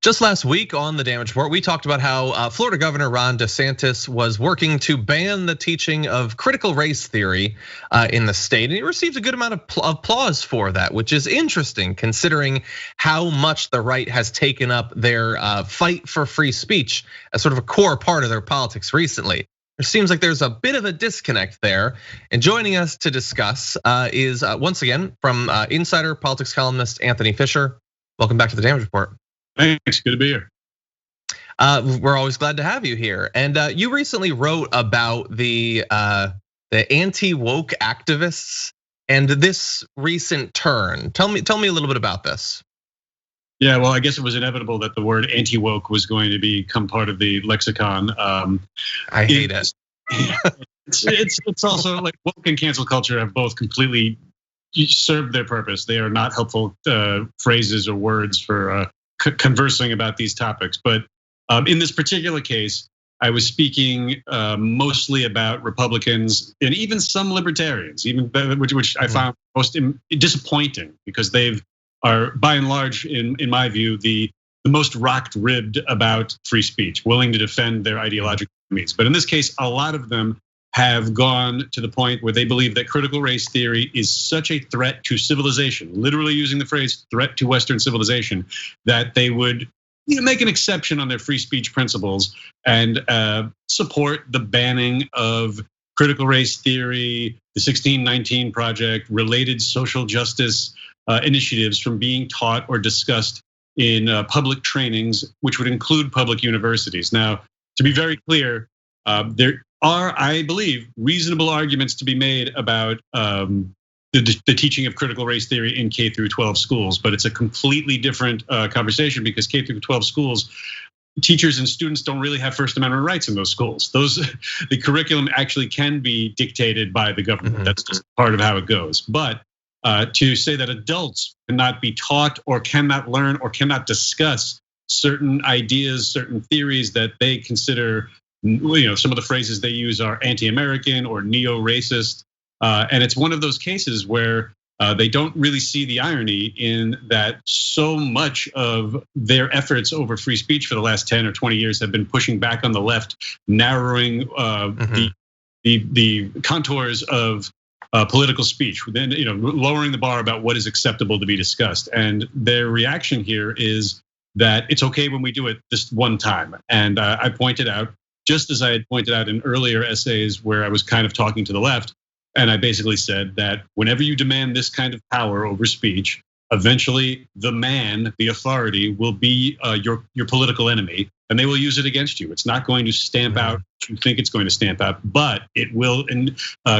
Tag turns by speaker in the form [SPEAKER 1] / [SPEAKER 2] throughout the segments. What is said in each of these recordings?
[SPEAKER 1] Just last week on the Damage Report, we talked about how Florida Governor Ron DeSantis was working to ban the teaching of critical race theory in the state. And he received a good amount of applause for that, which is interesting considering how much the right has taken up their fight for free speech as sort of a core part of their politics recently. There seems like there's a bit of a disconnect there. And joining us to discuss is once again from insider politics columnist Anthony Fisher. Welcome back to the Damage Report.
[SPEAKER 2] Thanks, good to be here.
[SPEAKER 1] We're always glad to have you here. And you recently wrote about the anti-woke activists and this recent turn. Tell me a little bit about this.
[SPEAKER 2] Yeah, well, I guess it was inevitable that the word anti-woke was going to become part of the lexicon.
[SPEAKER 1] I hate it.
[SPEAKER 2] It's also like woke and cancel culture have both completely served their purpose. They are not helpful phrases or words for conversing about these topics. But in this particular case, I was speaking mostly about Republicans and even some libertarians, which I found most disappointing because they are by and large, in my view, the most rock-ribbed about free speech, willing to defend their ideological enemies. But in this case, a lot of them have gone to the point where they believe that critical race theory is such a threat to civilization, literally using the phrase threat to Western civilization, that they would make an exception on their free speech principles and support the banning of critical race theory, the 1619 Project, related social justice initiatives from being taught or discussed in public trainings, which would include public universities. Now, to be very clear, there are, I believe, reasonable arguments to be made about the teaching of critical race theory in K through 12 schools, but it's a completely different conversation because K through 12 schools, teachers and students don't really have First Amendment rights in those schools. The curriculum actually can be dictated by the government. That's just part of how it goes. But to say that adults cannot be taught or cannot learn or cannot discuss certain ideas, certain theories that they consider, some of the phrases they use are anti-American or neo-racist. And it's one of those cases where they don't really see the irony in that so much of their efforts over free speech for the last 10 or 20 years have been pushing back on the left, narrowing the contours of political speech, then lowering the bar about what is acceptable to be discussed. And their reaction here is that it's okay when we do it this one time. And I pointed out, just as I had pointed out in earlier essays where I was kind of talking to the left, and I basically said that whenever you demand this kind of power over speech, eventually the man, the authority, will be your political enemy, and they will use it against you. It's not going to stamp out what you think it's going to stamp out, but it will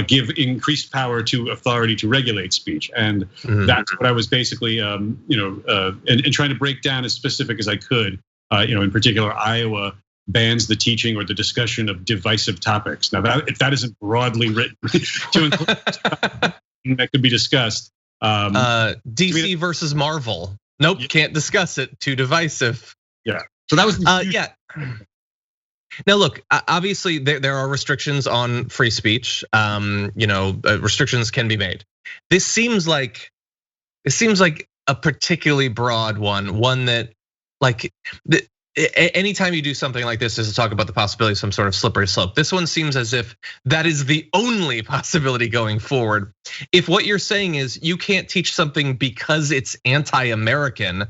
[SPEAKER 2] give increased power to authority to regulate speech. And that's what I was basically, and trying to break down as specific as I could. In particular, Iowa bans the teaching or the discussion of divisive topics. Now, if that isn't broadly written to include that could be discussed.
[SPEAKER 1] DC versus Marvel. Nope, can't discuss it. Too divisive.
[SPEAKER 2] Yeah. So that was
[SPEAKER 1] yeah. Now look, obviously there are restrictions on free speech. Restrictions can be made. This seems like a particularly broad one that anytime you do something like this is to talk about the possibility of some sort of slippery slope. This one seems as if that is the only possibility going forward. If what you're saying is you can't teach something because it's anti-American,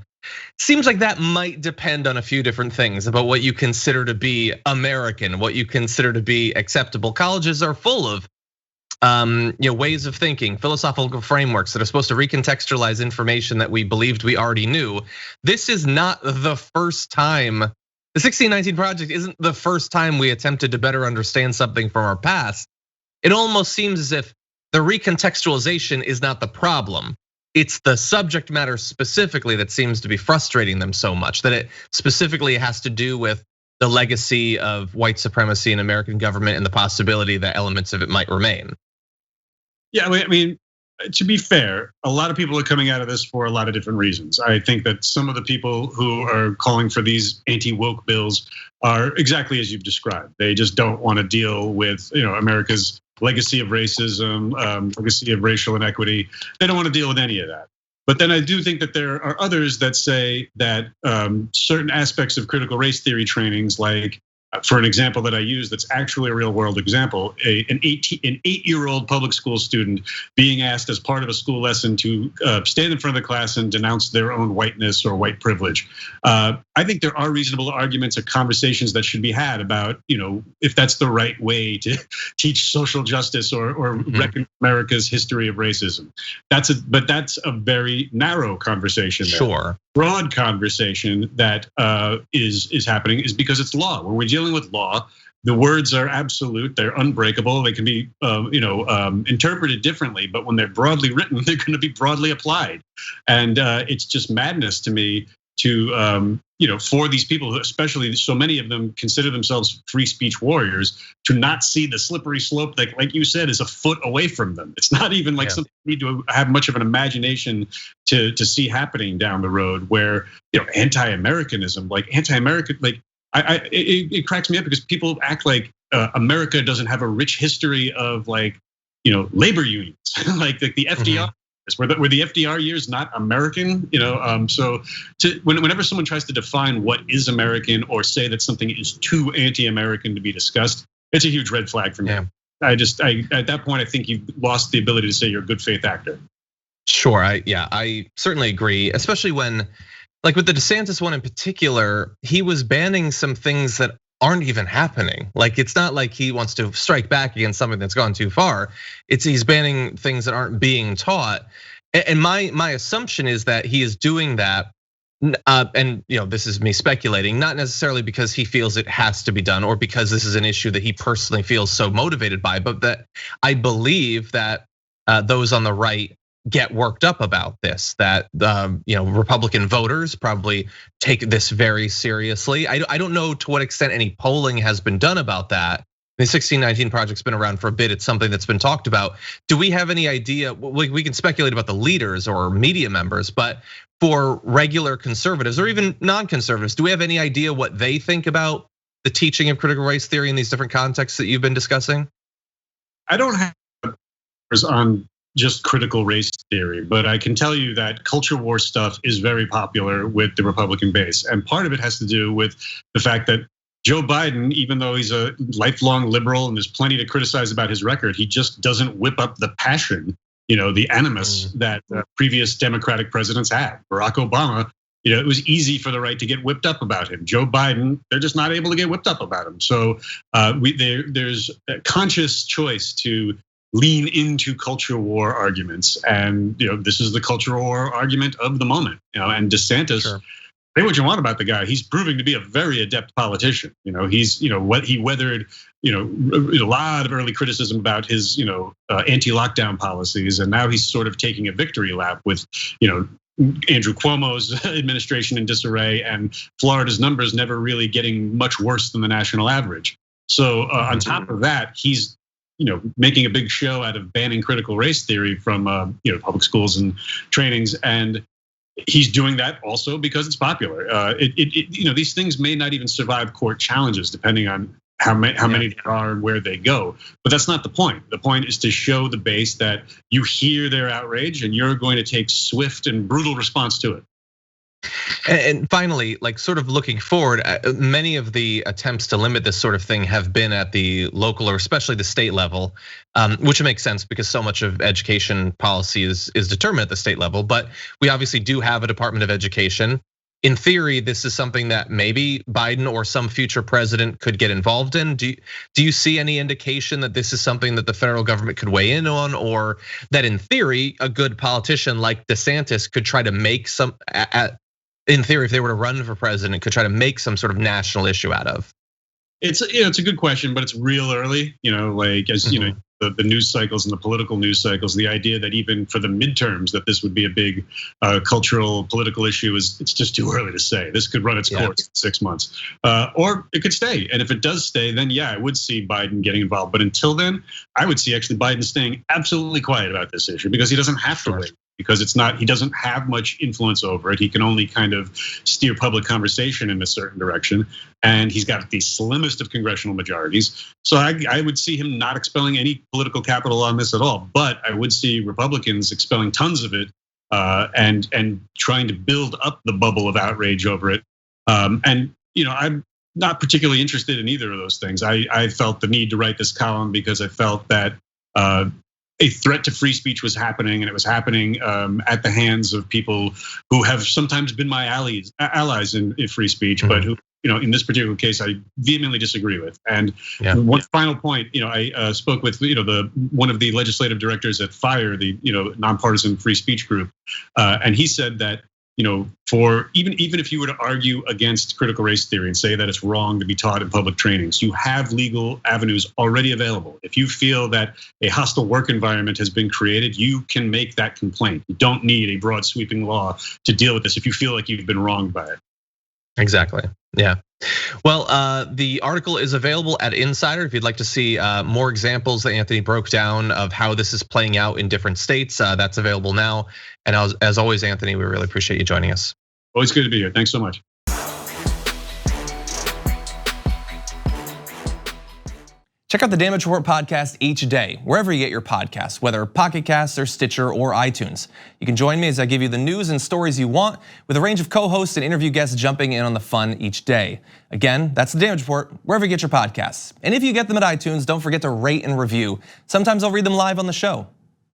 [SPEAKER 1] seems like that might depend on a few different things about what you consider to be American, what you consider to be acceptable. Colleges are full of ways of thinking, philosophical frameworks that are supposed to recontextualize information that we believed we already knew. This is not the first time. The 1619 Project isn't the first time we attempted to better understand something from our past. It almost seems as if the recontextualization is not the problem. It's the subject matter specifically that seems to be frustrating them so much, that it specifically has to do with the legacy of white supremacy in American government and the possibility that elements of it might remain.
[SPEAKER 2] Yeah, I mean, to be fair, a lot of people are coming out of this for a lot of different reasons. I think that some of the people who are calling for these anti-woke bills are exactly as you've described. They just don't want to deal with America's legacy of racism, legacy of racial inequity. They don't want to deal with any of that. But then I do think that there are others that say that certain aspects of critical race theory trainings, like for an example that I use that's actually a real world example, an 8-year-old public school student being asked as part of a school lesson to stand in front of the class and denounce their own whiteness or white privilege. I think there are reasonable arguments or conversations that should be had about, if that's the right way to teach social justice or reckon America's history of racism. But that's a very narrow conversation.
[SPEAKER 1] Sure.
[SPEAKER 2] Broad conversation that is happening is because it's law. When we're dealing with law, the words are absolute, they're unbreakable, they can be interpreted differently, but when they're broadly written, they're going to be broadly applied. And it's just madness to me to for these people, especially so many of them consider themselves free speech warriors, to not see the slippery slope that, like you said, is a foot away from them. It's not even like something you need to have much of an imagination to see happening down the road, where anti-Americanism, it cracks me up because people act like America doesn't have a rich history of labor unions, like the FDR. Were the FDR years not American? So whenever someone tries to define what is American or say that something is too anti-American to be discussed, it's a huge red flag for me. Yeah. I at that point, I think you've lost the ability to say you're a good faith actor.
[SPEAKER 1] Sure, I certainly agree, especially when, like with the DeSantis one in particular, he was banning some things that aren't even happening. Like, it's not like he wants to strike back against something that's gone too far. He's banning things that aren't being taught. And my assumption is that he is doing that, and this is me speculating, not necessarily because he feels it has to be done or because this is an issue that he personally feels so motivated by, but that I believe that those on the right get worked up about this, that Republican voters probably take this very seriously. I don't know to what extent any polling has been done about that. The 1619 Project's been around for a bit. It's something that's been talked about. Do we have any idea? We can speculate about the leaders or media members, but for regular conservatives or even non-conservatives, do we have any idea what they think about the teaching of critical race theory in these different contexts that you've been discussing?
[SPEAKER 2] I don't have on just critical race theory, but I can tell you that culture war stuff is very popular with the Republican base. And part of it has to do with the fact that Joe Biden, even though he's a lifelong liberal and there's plenty to criticize about his record, he just doesn't whip up the passion, the animus that previous Democratic presidents had. Barack Obama, it was easy for the right to get whipped up about him. Joe Biden, they're just not able to get whipped up about him. So there's a conscious choice to lean into culture war arguments, and this is the culture war argument of the moment. And DeSantis, say what you want about the guy, he's proving to be a very adept politician. He's what he weathered a lot of early criticism about his anti-lockdown policies, and now he's sort of taking a victory lap with Andrew Cuomo's administration in disarray and Florida's numbers never really getting much worse than the national average. So on top of that, he's making a big show out of banning critical race theory from public schools and trainings, and he's doing that also because it's popular. These things may not even survive court challenges, depending on how many there are and where they go. But that's not the point. The point is to show the base that you hear their outrage and you're going to take swift and brutal response to it.
[SPEAKER 1] And finally, like sort of looking forward, many of the attempts to limit this sort of thing have been at the local or especially the state level, which makes sense because so much of education policy is determined at the state level. But we obviously do have a Department of Education. In theory, this is something that maybe Biden or some future president could get involved in. Do you see any indication that this is something that the federal government could weigh in on, or that in theory, a good politician like DeSantis could try to make some, in theory, if they were to run for president, could try to make some sort of national issue out of?
[SPEAKER 2] It's a good question, but it's real early. The news cycles and the political news cycles, the idea that even for the midterms that this would be a big cultural political issue it's just too early to say. This could run its course in 6 months, or it could stay. And if it does stay, then I would see Biden getting involved. But until then, I would see actually Biden staying absolutely quiet about this issue because he doesn't have to wait. Because he doesn't have much influence over it. He can only kind of steer public conversation in a certain direction. And he's got the slimmest of congressional majorities. So I would see him not expelling any political capital on this at all. But I would see Republicans expelling tons of it and trying to build up the bubble of outrage over it. And I'm not particularly interested in either of those things. I felt the need to write this column because I felt that a threat to free speech was happening, and it was happening at the hands of people who have sometimes been my allies in free speech, but who, in this particular case, I vehemently disagree with. And one final point, I spoke with one of the legislative directors at FIRE, the nonpartisan free speech group, and he said that for even if you were to argue against critical race theory and say that it's wrong to be taught in public trainings, you have legal avenues already available. If you feel that a hostile work environment has been created, you can make that complaint. You don't need a broad sweeping law to deal with this if you feel like you've been wronged by it.
[SPEAKER 1] Exactly. Yeah. Well, the article is available at Insider if you'd like to see more examples that Anthony broke down of how this is playing out in different states. That's available now. And as always, Anthony, we really appreciate you joining us.
[SPEAKER 2] Always good to be here. Thanks so much.
[SPEAKER 3] Check out the Damage Report podcast each day, wherever you get your podcasts, whether Pocket Casts or Stitcher or iTunes. You can join me as I give you the news and stories you want, with a range of co-hosts and interview guests jumping in on the fun each day. Again, that's the Damage Report, wherever you get your podcasts. And if you get them at iTunes, don't forget to rate and review. Sometimes I'll read them live on the show.